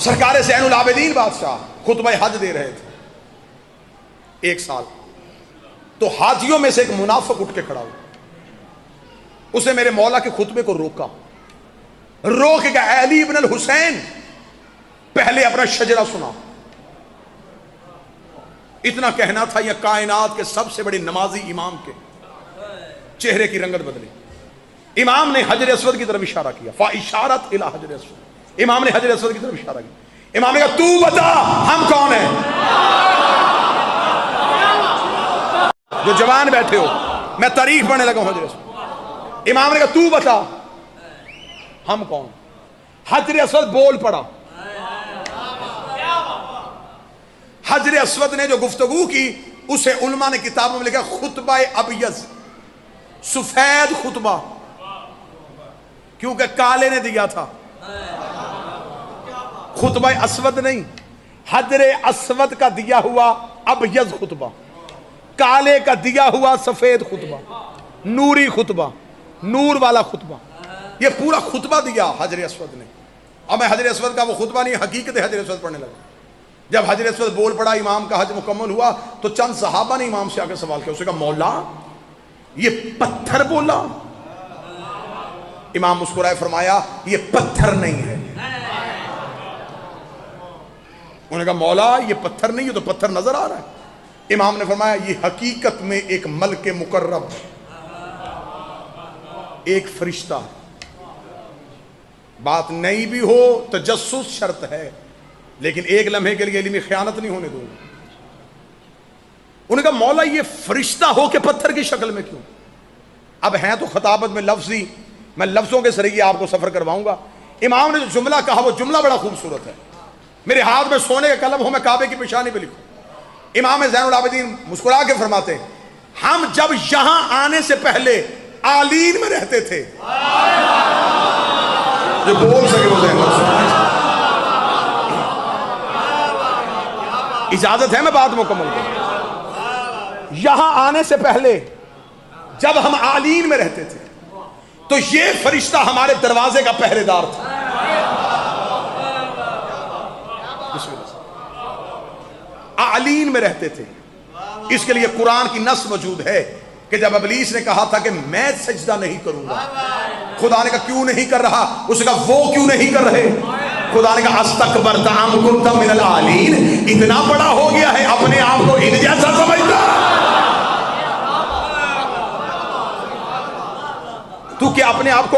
سرکار زین العابدین بادشاہ خطبہ حج دے رہے تھے 1 سال، تو حاجیوں میں سے ایک منافق اٹھ کے کھڑا ہوا، اسے میرے مولا کے خطبے کو روکا، روک کے اے علی ابن الحسین پہلے اپنا شجرہ سنا۔ اتنا کہنا تھا، یہ کائنات کے سب سے بڑے نمازی امام کے چہرے کی رنگت بدلی۔ امام نے حجر اسود کی طرف اشارہ کیا، فاشارت الی حجر اسود، امام نے حجر اسود کی طرف اشارہ کیا۔ امام نے کہا تو بتا ہم کون ہیں؟ جو جوان بیٹھے ہو، میں تاریخ پڑھنے لگا ہوں حجر اسود۔ امام نے کہا تو بتا ہم کون؟ حجر اسود بول پڑا۔ حجر اسود نے جو گفتگو کی اسے علماء نے کتابوں میں لکھا خطبہ ابیض، سفید خطبہ، کیونکہ کالے نے دیا تھا، خطبہ اسود نہیں، حجر اسود کا دیا ہوا ابیض خطبہ، کالے کا دیا ہوا سفید خطبہ، نوری خطبہ، نور والا خطبہ۔ یہ پورا خطبہ دیا حجر اسود نے، اور میں حجر اسود کا وہ خطبہ نہیں، حقیقت حجر اسود پڑھنے لگا۔ جب حجر اسود بول پڑا، امام کا حج مکمل ہوا، تو چند صحابہ نے امام سے آ کر سوال کیا، اسے کہا مولا یہ پتھر بولا؟ امام مسکرائے، فرمایا یہ پتھر نہیں ہے۔ انہوں نے کہا مولا یہ پتھر نہیں، یہ تو پتھر نظر آ رہا ہے۔ امام نے فرمایا یہ حقیقت میں ایک ملک مقرب، ایک فرشتہ، بات نہیں بھی ہو تجسس شرط ہے، لیکن ایک لمحے کے لیے علمی خیانت نہیں ہونے دوں گا۔ انہوں نے کہا مولا یہ فرشتہ ہو کے پتھر کی شکل میں کیوں؟ اب ہیں تو خطابت میں لفظی، میں لفظوں کے ذریعے آپ کو سفر کرواؤں گا۔ امام نے جو جملہ کہا وہ جملہ بڑا خوبصورت ہے، میرے ہاتھ میں سونے کا قلم ہو، میں کعبے کی پیشانی پہ لکھوں۔ امام زین العابدین مسکرا کے فرماتے ہیں ہم جب یہاں آنے سے پہلے آلین میں رہتے تھے۔ جو بول سکے وہ زین اجازت ہے میں بات مکمل کروں۔ یہاں آنے سے پہلے جب ہم آلین میں رہتے تھے تو یہ فرشتہ ہمارے دروازے کا پہرے دار تھا۔ آلین میں رہتے تھے، اس کے لیے قرآن کی نص موجود ہے کہ جب ابلیس نے کہا تھا کہ میں سجدہ نہیں کروں گا، خدا نے کہا کیوں نہیں کر رہا؟ اس نے کہا وہ کیوں نہیں کر رہے؟ خدا نے کہا استکبرت ام کنت من العالین، اتنا بڑا ہو گیا ہے اپنے آپ کو ان جیسا سمجھتا، تو کیا اپنے آپ کو